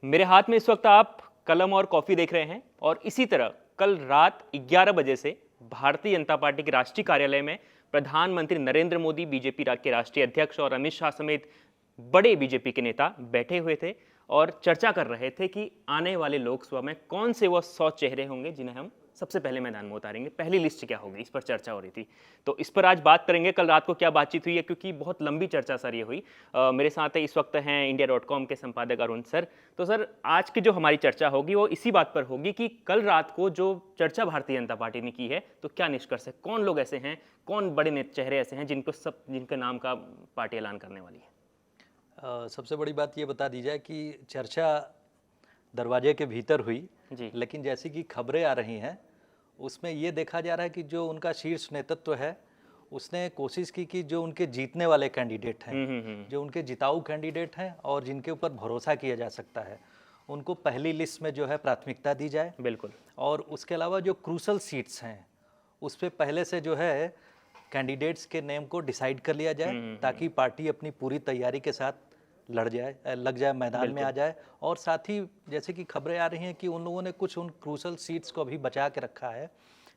मेरे हाथ में इस वक्त आप कलम और कॉफ़ी देख रहे हैं और इसी तरह कल रात 11 बजे से भारतीय जनता पार्टी के राष्ट्रीय कार्यालय में प्रधानमंत्री नरेंद्र मोदी, बीजेपी के राष्ट्रीय अध्यक्ष और अमित शाह समेत बड़े बीजेपी के नेता बैठे हुए थे और चर्चा कर रहे थे कि आने वाले लोकसभा में कौन से वो 100 चेहरे होंगे जिन्हें हम सबसे पहले मैदान में उतारेंगे। पहली लिस्ट क्या होगी, इस पर चर्चा हो रही थी। तो इस पर आज बात करेंगे कल रात को क्या बातचीत हुई है, क्योंकि बहुत लंबी चर्चा सर ये हुई। मेरे साथ इस वक्त हैं इंडिया.com के संपादक अरुण सर। तो सर, आज की जो हमारी चर्चा होगी वो इसी बात पर होगी कि कल रात को जो चर्चा भारतीय जनता पार्टी ने की है तो क्या निष्कर्ष है, कौन लोग ऐसे हैं, कौन बड़े चेहरे ऐसे हैं जिनके नाम का पार्टी ऐलान करने वाली है। सबसे बड़ी बात ये बता दी जाए कि चर्चा दरवाजे के भीतर हुई जी। लेकिन जैसी कि खबरें आ रही हैं उसमें ये देखा जा रहा है कि जो उनका शीर्ष नेतृत्व है उसने कोशिश की कि जो उनके जीतने वाले कैंडिडेट हैं, जो उनके जिताऊ कैंडिडेट हैं और जिनके ऊपर भरोसा किया जा सकता है, उनको पहली लिस्ट में जो है प्राथमिकता दी जाए। बिल्कुल। और उसके अलावा जो क्रूशल सीट्स हैं उस पर पहले से जो है कैंडिडेट्स के नेम को डिसाइड कर लिया जाए ताकि पार्टी अपनी पूरी तैयारी के साथ लग जाए, मैदान में आ जाए। और साथ ही जैसे कि खबरें आ रही हैं कि उन लोगों ने कुछ उन क्रूशल सीट्स को अभी बचा के रखा है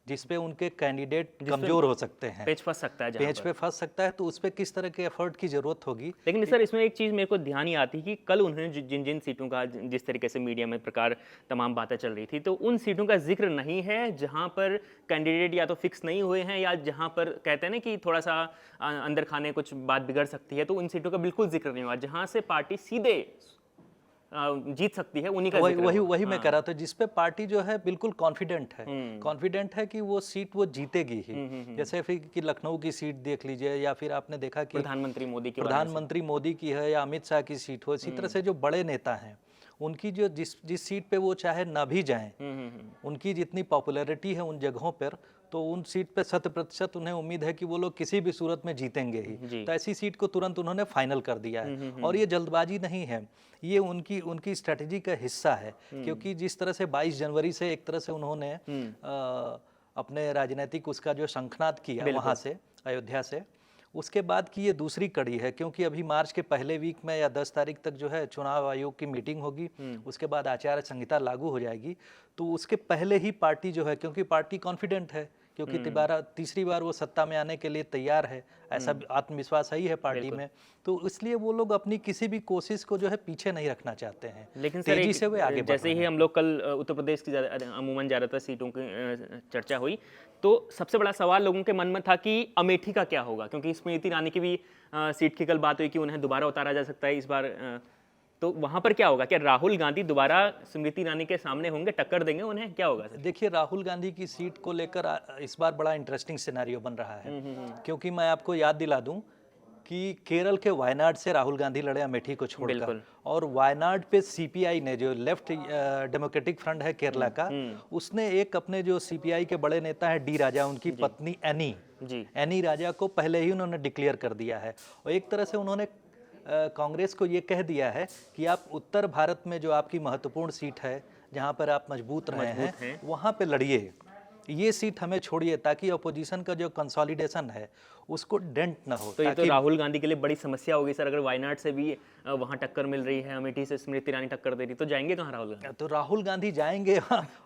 जिसपे उनके कैंडिडेट कमजोर हो सकते हैं, पेच फंस सकता है, पेच पे फंस सकता है। तो उस पर किस तरह के एफर्ट की जरूरत होगी। लेकिन सर, इसमें एक चीज़ मेरे को ध्यान ही आती कि कल उन्होंने जिन जिन सीटों का, जिस तरीके से मीडिया में प्रकार तमाम बातें चल रही थी, तो उन सीटों का जिक्र नहीं है जहां पर कैंडिडेट या तो फिक्स नहीं हुए हैं या जहां पर कहते हैं ना कि थोड़ा सा अंदर खाने कुछ बात बिगड़ सकती है, तो उन सीटों का बिल्कुल जिक्र नहीं हुआ। जहां से पार्टी सीधे जीत सकती है उन्हीं का वही मैं कह रहा था, जिसपे पार्टी जो है बिल्कुल कॉन्फिडेंट है कि वो सीट वो जीतेगी ही। जैसे फिर कि लखनऊ की सीट देख लीजिए, या फिर आपने देखा कि प्रधानमंत्री मोदी की है या अमित शाह की सीट हो। इसी तरह से जो बड़े नेता हैं उनकी जो जिस सीट पे वो चाहे ना भी जाएं, उनकी जितनी पॉपुलैरिटी है उन जगहों पर, तो उन सीट पे 100% उन्हें उम्मीद है कि वो लोग किसी भी सूरत में जीतेंगे ही। तो ऐसी सीट को तुरंत उन्होंने फाइनल कर दिया है। और ये जल्दबाजी नहीं है, ये उनकी स्ट्रेटजी का हिस्सा है। क्योंकि जिस तरह से 22 जनवरी से एक तरह से उन्होंने अपने राजनीतिक उसका जो शंखनाद किया वहाँ से, अयोध्या से, उसके बाद की ये दूसरी कड़ी है। क्योंकि अभी मार्च के पहले वीक में या 10 तारीख तक जो है चुनाव आयोग की मीटिंग होगी, उसके बाद आचार संहिता लागू हो जाएगी। तो उसके पहले ही पार्टी जो है, क्योंकि पार्टी कॉन्फिडेंट है, क्योंकि तीसरी बार वो सत्ता में आने के लिए तैयार है, ऐसा आत्मविश्वास ही है पार्टी में, तो इसलिए वो लोग अपनी किसी भी कोशिश को जो है पीछे नहीं रखना चाहते हैं। लेकिन तेजी से वे आगे जैसे ही हम लोग कल उत्तर प्रदेश की अमूमन ज़्यादातर सीटों की चर्चा हुई, तो सबसे बड़ा सवाल लोगों के मन में था कि अमेठी का क्या होगा, क्योंकि स्मृति ईरानी की भी सीट की कल बात हुई कि उन्हें दोबारा उतारा जा सकता है इस बार। तो वहां पर क्या होगा, क्या राहुल गांधी दोबारा स्मृति ईरानी के सामने होंगे, टक्कर देंगे उन्हें, क्या होगा? देखिए, राहुल गांधी की सीट को लेकर इस बार बड़ा इंटरेस्टिंग सिनेरियो बन रहा है। क्योंकि मैं आपको याद दिला दूं कि केरल के वायनाड से राहुल गांधी लड़े अमेठी को छोड़कर, और वायनाड पे सीपीआई ने, जो लेफ्ट डेमोक्रेटिक फ्रंट है केरला का, उसने एक अपने जो सीपीआई के बड़े नेता है डी राजा, उनकी पत्नी एनी राजा को पहले ही उन्होंने डिक्लेयर कर दिया है। और एक तरह से उन्होंने कांग्रेस को ये कह दिया है कि आप उत्तर भारत में जो आपकी महत्वपूर्ण सीट है, जहां पर आप मजबूत रहे हैं, वहां पे लड़िए, ये सीट हमें छोड़िए, ताकि अपोजिशन का जो कंसोलिडेशन है उसको डेंट ना हो। तो ये तो राहुल गांधी के लिए बड़ी समस्या होगी सर, अगर वायनाड से भी वहां टक्कर मिल रही है, अमेठी से स्मृति ईरानी टक्कर दे रही, तो जाएंगे कहाँ राहुल गांधी? तो राहुल गांधी जाएंगे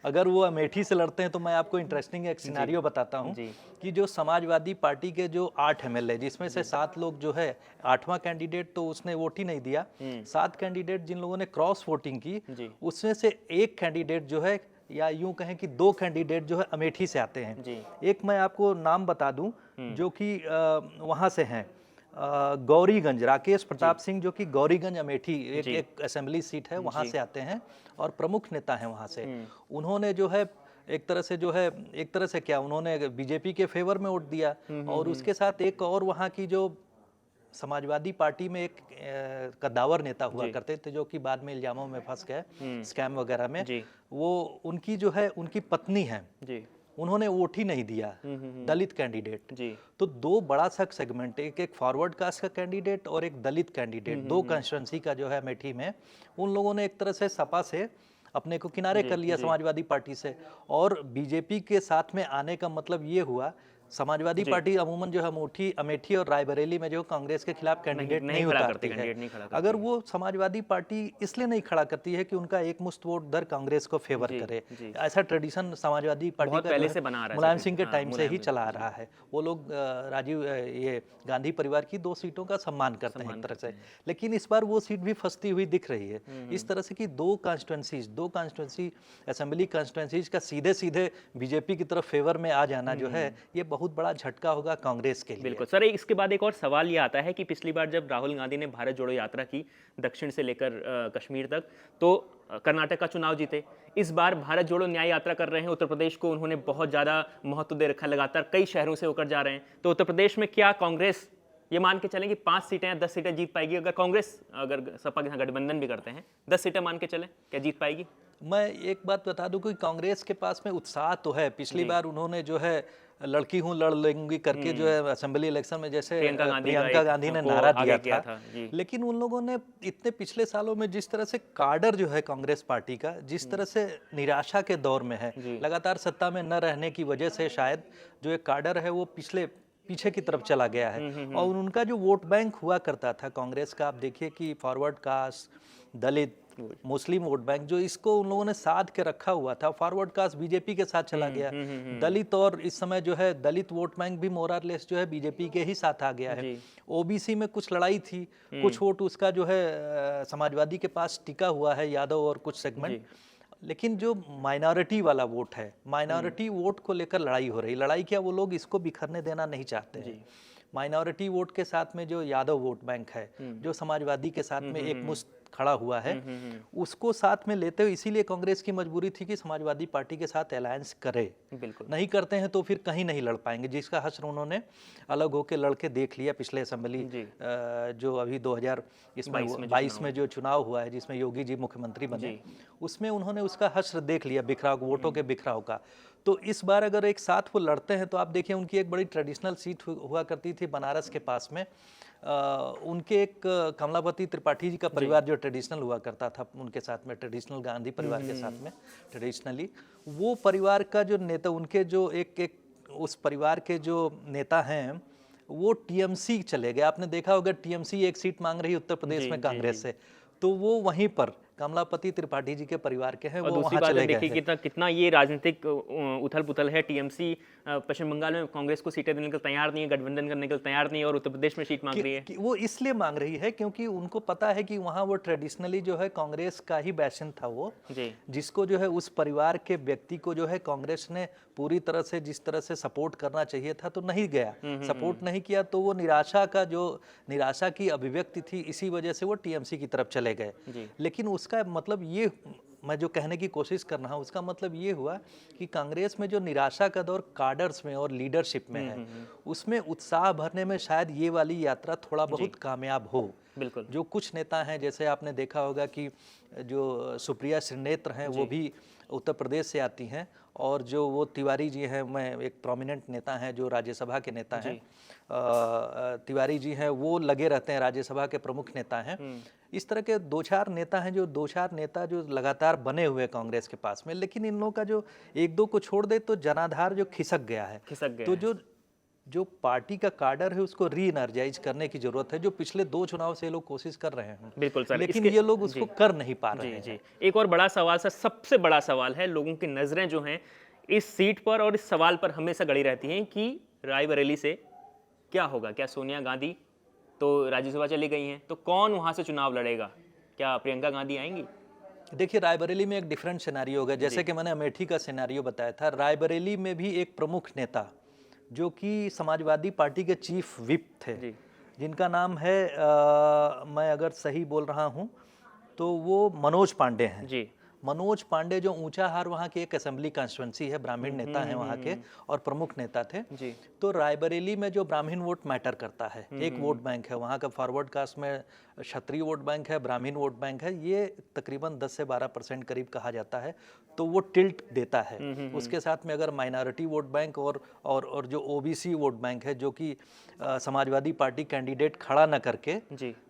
अगर वो अमेठी से लड़ते हैं तो मैं आपको इंटरेस्टिंग एक सिनेरियो बताता हूँ कि जो समाजवादी पार्टी के जो 8 MLA, जिसमें से 7 लोग जो है, 8वां कैंडिडेट तो उसने वोट ही नहीं दिया, 7 कैंडिडेट जिन लोगों ने क्रॉस वोटिंग की, उसमें से एक कैंडिडेट जो है, या यूं कहें कि 2 कैंडिडेट जो है अमेठी से आते हैं। एक मैं आपको नाम बता दूं जो कि वहां से हैं, गौरीगंज, राकेश प्रताप सिंह, जो कि गौरीगंज अमेठी एक असेंबली सीट है, वहां से आते हैं और प्रमुख नेता हैं वहां से। उन्होंने जो है एक तरह से क्या, उन्होंने बीजेपी के फेवर में वोट दिया। और उसके साथ एक और वहां की जो समाजवादी पार्टी में एक कद्दावर नेता हुआ करते थे, जो कि बाद में इल्जामों में फंस गए स्कैम वगैरह में, वो उनकी जो है, उनकी पत्नी है, उन्होंने वोट ही नहीं दिया, दलित कैंडिडेट। तो 2 बड़ा सा सेगमेंट, एक फॉरवर्ड कास्ट का कैंडिडेट और एक दलित कैंडिडेट, 2 कंस्टिट्यूंसी का जो है अमेठी में, उन लोगों ने एक तरह से सपा से अपने को किनारे कर लिया, समाजवादी पार्टी से। और बीजेपी के साथ में आने का मतलब ये हुआ समाजवादी पार्टी अमूमन जो है अमेठी और रायबरेली में जो कांग्रेस के खिलाफ कैंडिडेट नहीं उतारती है। अगर वो समाजवादी पार्टी इसलिए नहीं खड़ा करती है कि उनका एक मुश्त वोट दर कांग्रेस को फेवर करे, ऐसा ट्रेडिशन समाजवादी पार्टी का पहले से बना रहा है, मुलायम सिंह के टाइम से ही चला आ रहा है। वो लोग ये गांधी परिवार की 2 सीटों का सम्मान करते हैं एक तरह से, लेकिन इस बार वो सीट भी फंसती हुई दिख रही है। इस तरह से कि 2 कॉन्स्टिट्यूंसी असेंबली कॉन्स्टिट्यूंसीज का सीधे सीधे बीजेपी की तरफ फेवर में आ जाना जो है, ये बहुत बड़ा झटका होगा कांग्रेस के लिए। बिल्कुल सर, इसके बाद एक और सवाल ये आता है कि पिछली बार जब राहुल गांधी ने भारत जोड़ो यात्रा की दक्षिण से लेकर कश्मीर तक, तो कर्नाटक का चुनाव जीते। इस बार भारत जोड़ो न्याय यात्रा कर रहे हैं, उत्तर प्रदेश को उन्होंने बहुत ज़्यादा महत्व दे रखा है, लगातार कई शहरों से होकर जा रहे हैं। तो उत्तर प्रदेश में क्या कांग्रेस ये मान के चलें कि 5 सीटें या 10 सीटें जीत पाएगी? अगर कांग्रेस अगर सपा के साथ गठबंधन भी करते हैं, 10 सीटें मान के चलें, क्या जीत पाएगी? मैं एक बात बता दूं कि कांग्रेस के पास में उत्साह तो है। पिछली बार उन्होंने जो है लड़की हूं लड़ लेंगी करके जो है असेंबली इलेक्शन में जैसे प्रियंका गांधी ने नारा दिया था, लेकिन उन लोगों ने इतने पिछले सालों में जिस तरह से काडर जो है कांग्रेस पार्टी का जिस तरह से निराशा के दौर में है, लगातार सत्ता में न रहने की वजह से शायद जो एक काडर है वो पीछे की तरफ चला गया है। और उनका जो वोट बैंक हुआ करता था कांग्रेस का, आप देखिए कि फॉरवर्ड कास्ट, दलित, मुस्लिम वोट बैंक, जो इसको उन लोगों ने साध के रखा हुआ था। फॉरवर्ड कास्ट बीजेपी के साथ चला गया, दलित और इस समय जो है दलित वोट बैंक भी मोरलेस जो है बीजेपी के ही साथ आ गया है। ओबीसी में कुछ लड़ाई थी, कुछ वोट उसका जो है समाजवादी के पास टिका हुआ है, यादव और कुछ सेगमेंट, लेकिन जो माइनॉरिटी वाला वोट है, माइनॉरिटी वोट को लेकर लड़ाई हो रही। लड़ाई क्या, वो लोग इसको बिखरने देना नहीं चाहते हैं। माइनॉरिटी वोट के साथ में जो यादव वोट बैंक है, जो समाजवादी के साथ में एक मुश्त खड़ा हुआ है, उसको साथ में लेते हुए इसीलिए कांग्रेस की मजबूरी थी कि समाजवादी पार्टी के साथ अलायंस करे। बिल्कुल नहीं करते हैं तो फिर कहीं नहीं लड़ पाएंगे, जिसका हश्र उन्होंने अलग होकर लड़के देख लिया। पिछले असेंबली जो अभी 2022 में जो चुनाव हुआ है जिसमें योगी जी मुख्यमंत्री बने, उसमें उन्होंने उसका हश्र देख लिया, बिखराव, वोटों के बिखराव का। तो इस बार अगर एक साथ वो लड़ते हैं तो आप देखिए उनकी एक बड़ी ट्रेडिशनल सीट हुआ करती थी बनारस के पास में। उनके एक कमलापति त्रिपाठी जी का परिवार जो ट्रेडिशनल हुआ करता था उनके साथ में, ट्रेडिशनल गांधी परिवार के साथ में ट्रेडिशनली, वो परिवार का जो नेता, उनके जो एक उस परिवार के जो नेता हैं वो टीएमसी चले गए। आपने देखा होगा टीएमसी एक सीट मांग रही है उत्तर प्रदेश में कांग्रेस से, तो वो वहीं पर कमलापति त्रिपाठी जी के परिवार के हैं, वो वहां चले गए। देखिए कितना ये राजनीतिक उथल पुथल है। टीएमसी पश्चिम बंगाल में कांग्रेस को सीटें देने के तैयार नहीं है, गठबंधन करने के तैयार नहीं है, और उत्तर प्रदेश में सीट मांग रही है। वो इसलिए मांग रही है क्योंकि उनको पता है कि वहाँ वो ट्रेडिशनली जो है कांग्रेस का ही बैशन था वो, जिसको जो है उस परिवार के व्यक्ति को जो है कांग्रेस ने पूरी तरह से जिस तरह से सपोर्ट करना चाहिए था तो नहीं गया, सपोर्ट नहीं किया, तो वो निराशा की अभिव्यक्ति थी, इसी वजह से वो टीएमसी की तरफ चले गए। लेकिन उसका मतलब ये, मैं जो कहने की कोशिश कर रहा हूँ उसका मतलब ये हुआ कि कांग्रेस में जो निराशा का दौर काडर्स में और लीडरशिप में है, उसमें उत्साह भरने में शायद ये वाली यात्रा थोड़ा बहुत कामयाब हो। बिल्कुल। जो कुछ नेता हैं, जैसे आपने देखा होगा कि जो सुप्रिया श्रीनेत्र हैं वो भी उत्तर प्रदेश से आती हैं, और जो वो तिवारी जी हैं, मैं एक प्रोमिनेंट नेता हैं जो राज्यसभा के नेता हैं, तिवारी जी हैं, वो लगे रहते हैं, राज्यसभा के प्रमुख नेता हैं। इस तरह के 2-4 नेता हैं, जो 2-4 नेता जो लगातार बने हुए कांग्रेस के पास में, लेकिन इन लोगों का जो 1-2 को छोड़ दे तो जनाधार जो खिसक गया है, तो जो पार्टी का काडर है उसको री एनर्जाइज करने की जरूरत है, जो पिछले 2 चुनाव से लोग कोशिश कर रहे हैं। बिल्कुल सर, लेकिन ये लोग उसको कर नहीं पा रहे हैं। एक और बड़ा सवाल सर, सबसे बड़ा सवाल है, लोगों की नजरें जो हैं इस सीट पर और इस सवाल पर हमेशा गड़ी रहती हैं कि रायबरेली से क्या होगा। क्या सोनिया गांधी तो राज्यसभा चली गई हैं, तो कौन वहां से चुनाव लड़ेगा? क्या प्रियंका गांधी आएंगी? देखिए, रायबरेली में एक डिफरेंट सिनेरियो होगा, जैसे कि मैंने अमेठी का सिनेरियो बताया था। रायबरेली में भी एक प्रमुख नेता जो कि समाजवादी पार्टी के चीफ विप थे, जिनका नाम है मैं अगर सही बोल रहा हूं तो वो मनोज पांडे हैं। मनोज पांडे जो ऊंचाहार वहाँ की एक असेंबली कॉन्स्टिट्यूंसी है, ब्राह्मण नेता हैं वहाँ के और प्रमुख नेता थे। तो रायबरेली में जो ब्राह्मण वोट मैटर करता है, एक वोट बैंक है वहाँ का, फॉरवर्ड कास्ट में क्षत्रिय वोट बैंक है, ब्राह्मण वोट बैंक है, ये तकरीबन 10 से 12% करीब कहा जाता है, तो वो टिल्ट देता है। उसके साथ में अगर माइनॉरिटी वोट बैंक और जो ओबीसी वोट बैंक है, जो कि समाजवादी पार्टी कैंडिडेट खड़ा न करके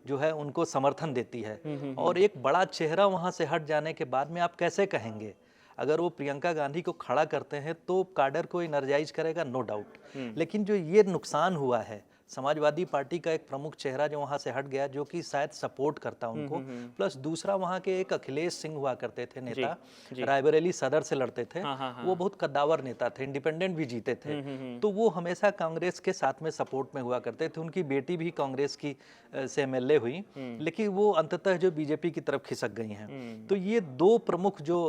जो है उनको समर्थन देती है, और एक बड़ा चेहरा वहाँ से हट जाने के बाद में आप कैसे कहेंगे? अगर वो प्रियंका गांधी को खड़ा करते हैं तो काडर को एनर्जाइज करेगा, नो डाउट। लेकिन जो ये नुकसान हुआ है, समाजवादी पार्टी का एक प्रमुख चेहरा जो वहां से हट गया, जो कि शायद सपोर्ट करता उनको, प्लस दूसरा वहां के एक अखिलेश सिंह हुआ करते थे नेता, रायबरेली सदर से लड़ते थे। वो बहुत कद्दावर नेता थे, इंडिपेंडेंट भी जीते थे, तो वो हमेशा कांग्रेस के साथ में सपोर्ट में हुआ करते थे। उनकी बेटी भी कांग्रेस की से एमएलए हुई, लेकिन वो अंततः जो बीजेपी की तरफ खिसक गई हैं। तो ये दो प्रमुख जो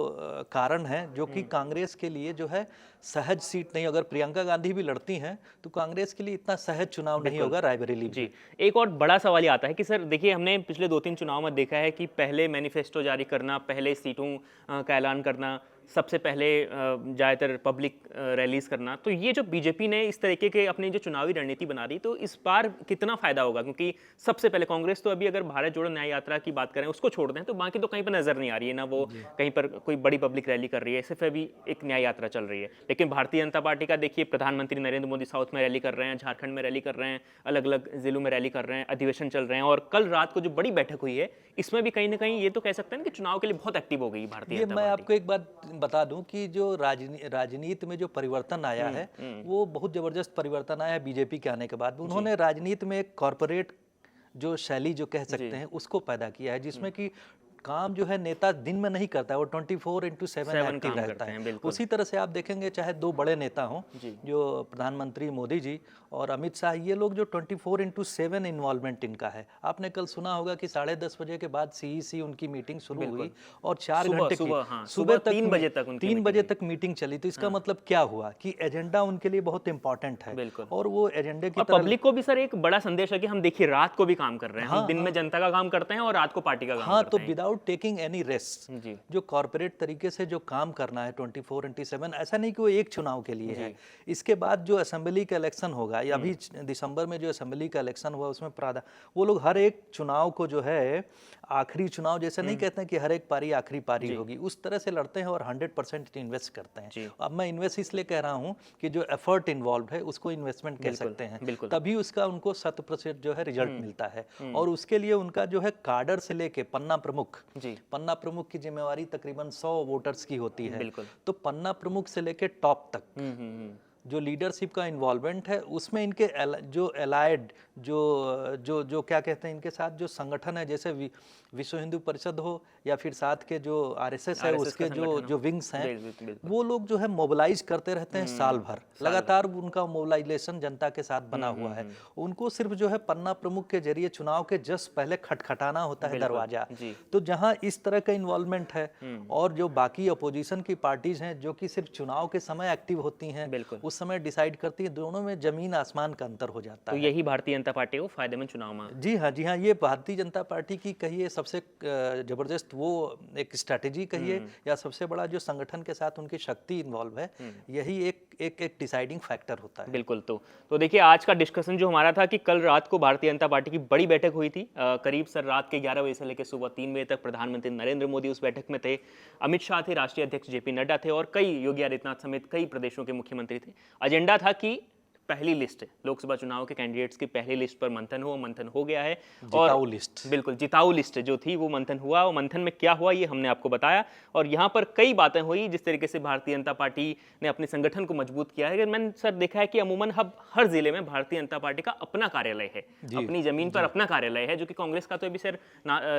कारण हैं जो कि कांग्रेस के लिए जो है सहज सीट नहीं, अगर प्रियंका गांधी भी लड़ती हैं तो कांग्रेस के लिए इतना सहज चुनाव नहीं होगा रायबरेली जी। एक और बड़ा सवाल ये आता है कि सर देखिए, हमने पिछले 2-3 चुनाव में देखा है कि पहले मैनिफेस्टो जारी करना, पहले सीटों का ऐलान करना, सबसे पहले ज़्यादातर पब्लिक रैलीज करना, तो ये जो बीजेपी ने इस तरीके के अपनी जो चुनावी रणनीति बना दी, तो इस बार कितना फायदा होगा? क्योंकि सबसे पहले कांग्रेस तो अभी अगर भारत जोड़ो न्याय यात्रा की बात करें उसको छोड़ दें तो बाकी तो कहीं पर नजर नहीं आ रही है, ना वो कहीं पर कोई बड़ी पब्लिक रैली कर रही है, सिर्फ अभी एक न्याय यात्रा चल रही है। लेकिन भारतीय जनता पार्टी का देखिए, प्रधानमंत्री नरेंद्र मोदी साउथ में रैली कर रहे हैं, झारखंड में रैली कर रहे हैं, अलग अलग जिलों में रैली कर रहे हैं, अधिवेशन चल रहे हैं, और कल रात को जो बड़ी बैठक हुई है इसमें भी कहीं ना कहीं ये तो कह सकते हैं कि चुनाव के लिए बहुत एक्टिव हो गई भारतीय जनता पार्टी। मैं आपको एक बात बता दूं कि जो राजनीति में जो परिवर्तन आया है वो बहुत जबरदस्त परिवर्तन आया है बीजेपी के आने के बाद। उन्होंने राजनीति में एक कॉरपोरेट जो शैली जो कह सकते हैं उसको पैदा किया है, जिसमें कि काम जो है नेता दिन में नहीं करता है, वो 24/7 एक्टिव रहता है। उसी तरह से आप देखेंगे चाहे दो बड़े नेता हों, जो प्रधानमंत्री मोदी जी और अमित शाह, ये लोग जो 24/7 इन्वॉल्वमेंट इनका है। आपने कल सुना होगा कि 10:30 बजे के बाद सीईसी उनकी मीटिंग शुरू हुई और 4 घंटे सुबह तक 3 बजे तक मीटिंग चली। तो इसका मतलब क्या हुआ कि एजेंडा उनके लिए बहुत इंपॉर्टेंट है, और वो एजेंडे की तरह पब्लिक को भी सर एक बड़ा संदेश है कि हम देखिए रात को भी काम कर रहे हैं, हम दिन में जनता का काम करते हैं और रात को पार्टी का काम करते हैं। विदाउट टेकिंग एनी रेस्ट, जो कॉर्पोरेट तरीके से जो काम करना है 24/7, ऐसा नहीं कि वो एक चुनाव के लिए है। इसके बाद जो असेंबली का इलेक्शन होगा, या अभी दिसंबर में जो असेंबली का इलेक्शन हुआ उसमें वो लोग हर एक चुनाव को जो है आखिरी चुनाव जैसे नहीं कहते हैं कि हर एक पारी आखिरी पारी होगी, उस तरह से लड़ते हैं और 100% इन्वेस्ट करते हैं। अब मैं इन्वेस्ट इसलिए कह रहा हूं कि जो एफर्ट इन्वॉल्व है उसको इन्वेस्टमेंट कह सकते हैं, तभी उसका उनको 100% जो है रिजल्ट मिलता है। और उसके लिए उनका जो है काडर से लेके पन्ना प्रमुख की जिम्मेवारी तकरीबन 100 वोटर्स की होती है। तो पन्ना प्रमुख से लेके टॉप तक जो लीडरशिप का इन्वॉल्वमेंट है, उसमें इनके जो एलाइड जो क्या कहते हैं इनके साथ जो संगठन है, जैसे विश्व हिंदू परिषद हो या फिर साथ के जो आरएसएस है उसके जो विंग्स हैं, वो लोग जो है मोबिलाइज करते रहते हैं साल भर लगातार। उनका मोबिलाइजेशन जनता के साथ बना हुआ है। उनको सिर्फ जो है पन्ना प्रमुख के जरिए चुनाव के जस्ट पहले खटखटाना होता है दरवाजा। तो जहां इस तरह का इन्वॉल्वमेंट है, और जो बाकी अपोजिशन की पार्टीज हैं जो कि सिर्फ चुनाव के समय एक्टिव होती हैं, उस समय डिसाइड करती है, दोनों में जमीन आसमान का अंतर हो जाता है। तो यही भारतीय जनता पार्टी को फायदेमंद चुनाव में। जी हाँ, ये भारतीय जनता पार्टी की कहिए सबसे जबरदस्त वो एक स्ट्रैटेजी कहिए, या सबसे बड़ा जो संगठन के साथ उनकी शक्ति इन्वॉल्व है, यही एक डिसाइडिंग फैक्टर होता है। बिल्कुल। तो देखिए, आज का डिस्कशन जो हमारा था कि कल रात को भारतीय जनता पार्टी की बड़ी बैठक हुई थी, करीब सर रात के 11 बजे से लेकर सुबह 3 बजे तक प्रधानमंत्री नरेंद्र मोदी उस बैठक में थे, अमित शाह थे, राष्ट्रीय अध्यक्ष जेपी नड्डा थे, और कई योगी आदित्यनाथ समेत कई प्रदेशों के मुख्यमंत्री थे। एजेंडा था कि पहली लिस्ट लोकसभा चुनाव के कैंडिडेट्स की पहली लिस्ट पर मंथन हो गया है, जिताऊ लिस्ट, बिल्कुल जिताऊ लिस्ट जो थी वो मंथन हुआ, और मंथन में क्या हुआ ये हमने आपको बताया, और यहाँ पर कई बातें हुई जिस तरीके से भारतीय जनता पार्टी ने अपने संगठन को मजबूत किया है। मैंने सर देखा है कि अमूमन हर जिले में भारतीय जनता पार्टी का अपना कार्यालय है, अपनी जमीन पर अपना कार्यालय है, जो कि कांग्रेस का तो अभी सर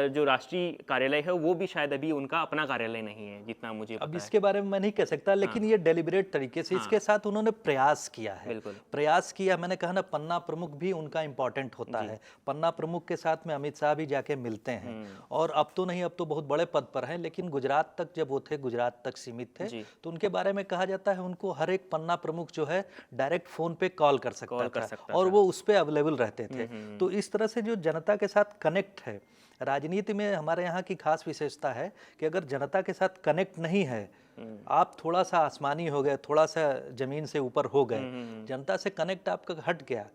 जो राष्ट्रीय कार्यालय है वो भी शायद अभी उनका अपना कार्यालय नहीं है, जितना मुझे पता अब इसके बारे में मैं नहीं कह सकता, लेकिन ये डेलिब्रेट तरीके से इसके साथ उन्होंने प्रयास किया है। प्रयास किया, मैंने कहा ना, पन्ना प्रमुख भी उनका इंपॉर्टेंट होता है। पन्ना प्रमुख के साथ में अमित शाह भी जाके मिलते हैं, और अब तो नहीं, अब तो बहुत बड़े पद पर हैं, लेकिन गुजरात तक जब वो थे, गुजरात तक सीमित थे, तो उनके बारे में कहा जाता है उनको हर एक पन्ना प्रमुख जो है डायरेक्ट फोन पे कॉल कर सकता था, और वो उस पे अवेलेबल रहते थे। तो इस तरह से जो जनता के साथ कनेक्ट है, राजनीति में हमारे यहाँ की खास विशेषता है कि अगर जनता के साथ कनेक्ट नहीं है, आप थोड़ा सा आसमानी हो गए, थोड़ा सा जमीन से ऊपर हो गए, जनता से कनेक्ट आपका हट गया,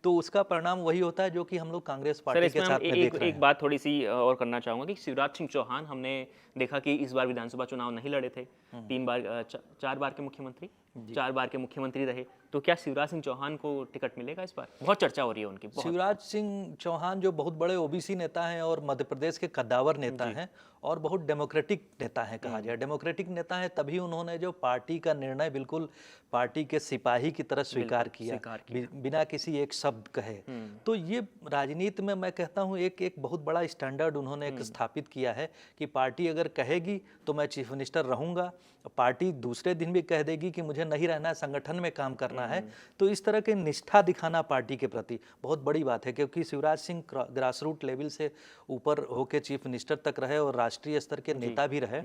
तो उसका परिणाम वही होता है जो कि हम लोग कांग्रेस पार्टी के साथ में देख रहे हैं। एक बात थोड़ी सी और करना चाहूंगा कि शिवराज सिंह चौहान, हमने देखा कि इस बार विधानसभा चुनाव नहीं लड़े थे, 4 बार के मुख्यमंत्री, 4 बार के मुख्यमंत्री रहे, तो क्या शिवराज सिंह चौहान को टिकट मिलेगा इस बार? बहुत चर्चा हो रही है उनकी, बहुत। शिवराज सिंह चौहान जो बहुत बड़े ओबीसी नेता हैं और मध्य प्रदेश के कद्दावर नेता हैं और बहुत डेमोक्रेटिक नेता हैं कहा जाए। डेमोक्रेटिक नेता हैं तभी उन्होंने जो पार्टी का निर्णय बिल्कुल पार्टी के सिपाही की तरह स्वीकार किया, बिना किसी एक शब्द कहे। तो ये राजनीति में मैं कहता हूँ एक बहुत बड़ा स्टैंडर्ड उन्होंने एक स्थापित किया है कि पार्टी अगर कहेगी तो मैं चीफ मिनिस्टर रहूंगा, पार्टी दूसरे दिन भी कह देगी कि मुझे नहीं रहना है, संगठन में काम करना है। तो इस तरह के निष्ठा दिखाना पार्टी के प्रति बहुत बड़ी बात है, क्योंकि Shivraj Singh grass root level से ऊपर होके चीफ मिनिस्टर तक रहे और राष्ट्रीय स्तर के नेता भी रहे।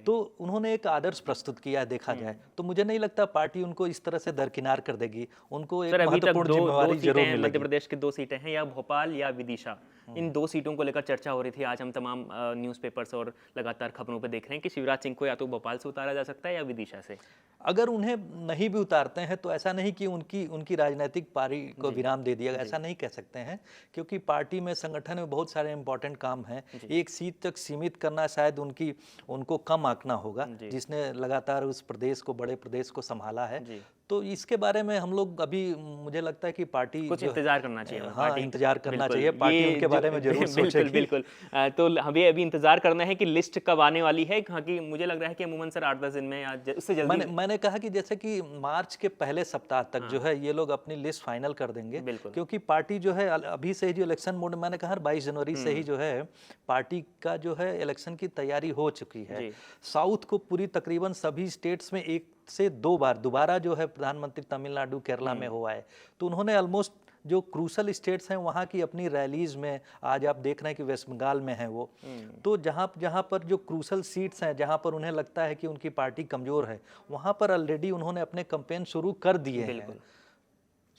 तो उन्होंने एक आदर्श प्रस्तुत किया देखा जाए तो मुझे नहीं लगता पार्टी उनको इस तरह से दरकिनार कर देगी। उनको एक महत्वपूर्ण जिम्मेवारी जरूर मिलेगी। मध्य प्रदेश की 2 सीटें हैं, या भोपाल या विदिशा, इन 2 सीटों को लेकर चर्चा हो रही थी। आज हम तमाम न्यूज़पेपर्स और लगातार खबरों पे देख रहे हैं कि शिवराज सिंह को या तो भोपाल से उतारा जा सकता है या विदिशा से। अगर उन्हें नहीं भी उतारते हैं तो ऐसा नहीं कि उनकी राजनीतिक पारी को विराम दे दिया, ऐसा नहीं कह सकते हैं, क्योंकि पार्टी में संगठन में बहुत सारे इंपॉर्टेंट काम हैं। एक सीट तक सीमित करना शायद उनको कम आंकना होगा, जिसने लगातार उस प्रदेश को, बड़े प्रदेश को संभाला है। तो इसके बारे में हम लोग अभी, मुझे लगता है कि पार्टी कुछ इंतजार करना चाहिए। हाँ, इंतजार करना चाहिए, पार्टी उनके बारे में जरूर सोचेगी। बिल्कुल। तो हमें अभी इंतजार करना है कि लिस्ट कब आने वाली है। हाँ, कि मुझे लग रहा है कि अमूमन सर 8-10 दिन में या उससे जल्दी। मैंने कहा कि जैसे कि मार्च के पहले सप्ताह तक जो है ये लोग अपनी लिस्ट फाइनल कर देंगे, क्योंकि पार्टी जो है अभी से ही जो इलेक्शन मोड, मैंने कहा 22 जनवरी से ही जो है पार्टी का जो है इलेक्शन की तैयारी हो चुकी है। साउथ को पूरी तकरीबन सभी स्टेट्स में 1 से 2 बार दोबारा जो है प्रधानमंत्री तमिलनाडु, केरला में हुआ है। तो उन्होंने ऑलमोस्ट जो क्रूशल स्टेट्स हैं वहाँ की अपनी रैलीज में, आज आप देख रहे हैं कि वेस्ट बंगाल में है वो, तो जहाँ पर जो क्रूशल सीट्स हैं, जहाँ पर उन्हें लगता है कि उनकी पार्टी कमजोर है, वहाँ पर ऑलरेडी उन्होंने अपने कैंपेन शुरू कर दिए हैं,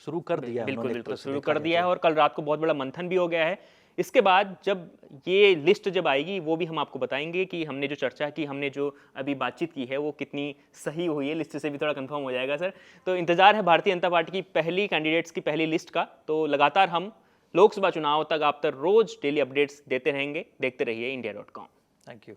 शुरू कर दिया है। बिल्कुल शुरू कर दिया है और कल रात को बहुत बड़ा मंथन भी हो गया है। इसके बाद जब ये लिस्ट जब आएगी वो भी हम आपको बताएंगे कि हमने जो चर्चा की, हमने जो अभी बातचीत की है वो कितनी सही हुई है। लिस्ट से भी थोड़ा कंफर्म हो जाएगा सर। तो इंतजार है भारतीय जनता पार्टी की पहली कैंडिडेट्स की पहली लिस्ट का। तो लगातार हम लोकसभा चुनाव तक आप तक रोज डेली अपडेट्स देते रहेंगे। देखते रहिए India.com। Thank you.